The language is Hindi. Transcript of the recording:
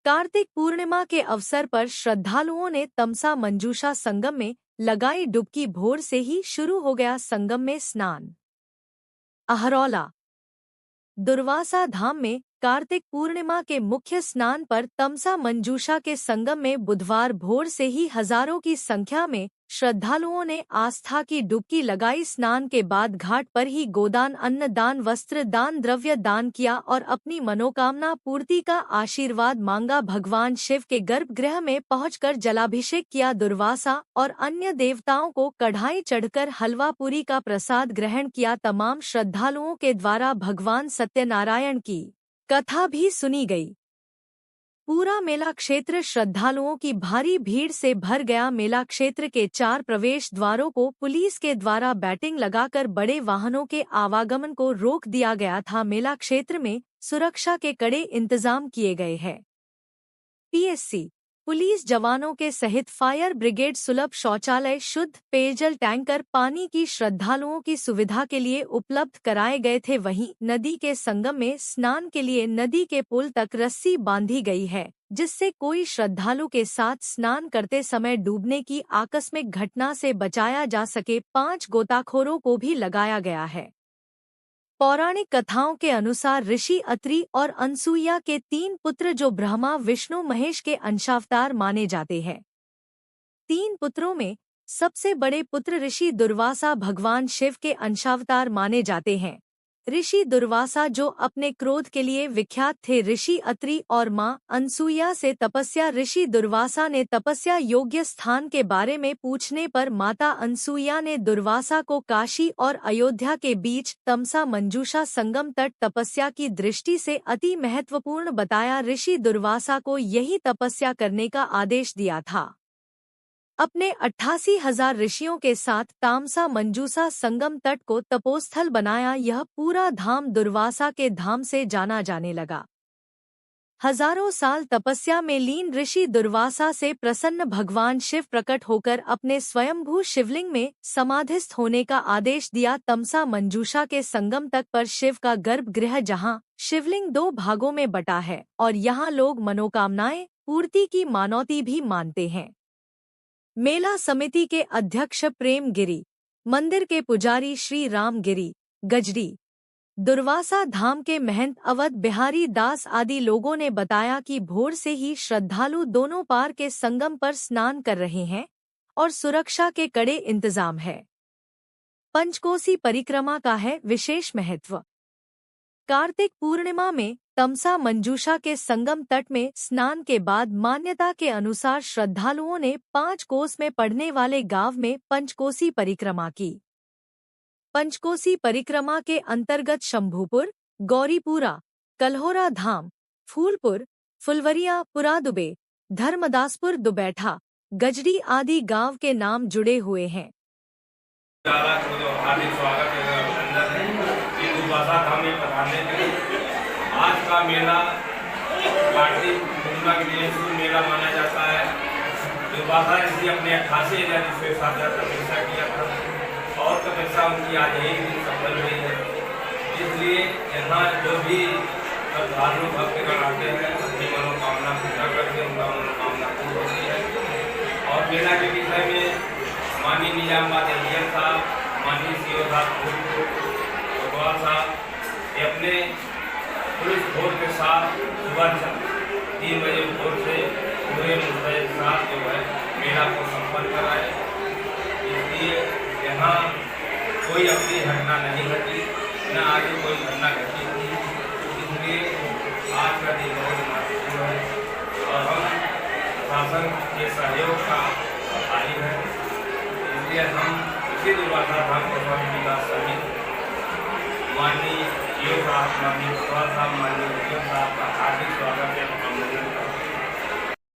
कार्तिक पूर्णिमा के अवसर पर श्रद्धालुओं ने तमसा मंजूषा संगम में लगाई डुबकी। भोर से ही शुरू हो गया संगम में स्नान। अहरौला दुर्वासा धाम में कार्तिक पूर्णिमा के मुख्य स्नान पर तमसा मंजूषा के संगम में बुधवार भोर से ही हजारों की संख्या में श्रद्धालुओं ने आस्था की डुबकी लगाई। स्नान के बाद घाट पर ही गोदान, अन्न दान, वस्त्र दान, द्रव्य दान किया और अपनी मनोकामना पूर्ति का आशीर्वाद मांगा। भगवान शिव के गर्भगृह में पहुंचकर जलाभिषेक किया। दुर्वासा और अन्य देवताओं को कढ़ाई चढ़कर हलवा पूरी का प्रसाद ग्रहण किया। तमाम श्रद्धालुओं के द्वारा भगवान सत्यनारायण की कथा भी सुनी गई। पूरा मेला क्षेत्र श्रद्धालुओं की भारी भीड़ से भर गया। मेला क्षेत्र के 4 प्रवेश द्वारों को पुलिस के द्वारा बैटिंग लगाकर बड़े वाहनों के आवागमन को रोक दिया गया था। मेला क्षेत्र में सुरक्षा के कड़े इंतजाम किए गए हैं। पीएससी पुलिस जवानों के सहित फायर ब्रिगेड सुलभ शौचालय, शुद्ध पेयजल टैंकर, पानी की श्रद्धालुओं की सुविधा के लिए उपलब्ध कराए गए थे। वहीं नदी के संगम में स्नान के लिए नदी के पुल तक रस्सी बांधी गई है, जिससे कोई श्रद्धालु के साथ स्नान करते समय डूबने की आकस्मिक घटना से बचाया जा सके। 5 गोताखोरों को भी लगाया गया है। पौराणिक कथाओं के अनुसार ऋषि अत्रि और अनसुईया के 3 पुत्र जो ब्रह्मा, विष्णु, महेश के अंशावतार माने जाते हैं। 3 पुत्रों में सबसे बड़े पुत्र ऋषि दुर्वासा भगवान शिव के अंशावतार माने जाते हैं। ऋषि दुर्वासा जो अपने क्रोध के लिए विख्यात थे। ऋषि अत्रि और मां अनसुईया से तपस्या। ऋषि दुर्वासा ने तपस्या योग्य स्थान के बारे में पूछने पर माता अनसुईया ने दुर्वासा को काशी और अयोध्या के बीच तमसा मंजूषा संगम तट तपस्या की दृष्टि से अति महत्वपूर्ण बताया। ऋषि दुर्वासा को यही तपस्या करने का आदेश दिया था। अपने 88,000 ऋषियों के साथ तामसा मंजूषा संगम तट को तपोस्थल बनाया। यह पूरा धाम दुर्वासा के धाम से जाना जाने लगा। हजारों साल तपस्या में लीन ऋषि दुर्वासा से प्रसन्न भगवान शिव प्रकट होकर अपने स्वयंभू शिवलिंग में समाधिस्थ होने का आदेश दिया। तमसा मंजूषा के संगम तट पर शिव का गर्भगृह, जहां शिवलिंग 2 भागों में बटा है और यहां लोग मनोकामनाएं पूर्ति की मानौती भी मानते हैं। मेला समिति के अध्यक्ष प्रेम गिरी, मंदिर के पुजारी श्री राम गिरी गजरी, दुर्वासा धाम के महंत अवध बिहारी दास आदि लोगों ने बताया कि भोर से ही श्रद्धालु दोनों पार के संगम पर स्नान कर रहे हैं और सुरक्षा के कड़े इंतजाम है। पंचकोसी परिक्रमा का है विशेष महत्व। कार्तिक पूर्णिमा में तमसा मंजूषा के संगम तट में स्नान के बाद मान्यता के अनुसार श्रद्धालुओं ने 5 कोस में पड़ने वाले गांव में पंचकोसी परिक्रमा की। पंचकोसी परिक्रमा के अंतर्गत शंभूपुर, गौरीपुरा, कल्होरा धाम, फूलपुर, फुलवरिया, पुरादुबे, धर्मदासपुर, दुबैठा, गजरी आदि गांव के नाम जुड़े हुए हैं। आज का मेला कार्तिक पूर्णिमा के लिए शुभ मेला माना जाता है। दुर्वासा ऋषि अपने 88,000 ऋषियों के साथ तपस्या किया था और तपस्या उनकी आज एक दिन सफल हुई है। इसलिए यहाँ जो भी श्रद्धालु भक्तगण आते हैं अपनी मनोकामना पूजा करके उनका मनोकामना पूरी होती है। और मेला के विषय में माननीय निजामाबाद एसडीएम साहब, माननीय सीओ साहब, भगवान साहब अपने पुलिस फोर्स के साथ सुबह 3 बजे भोर से पूरे मुस्तैद के साथ जो है मेला को संपन्न कराए। इसलिए यहाँ कोई अपनी घटना नहीं घटी, न आगे कोई घटना घटी थी। इसलिए आज का दिन बहुत महत्वपूर्ण है और हम शासन के सहयोग का आभारी है। इसलिए हम इसी दुर्वासा धाम भगवान विकास समिति माननीय साहब, माननीय साहब, माननीय साहब का हार्दिक स्वागत है।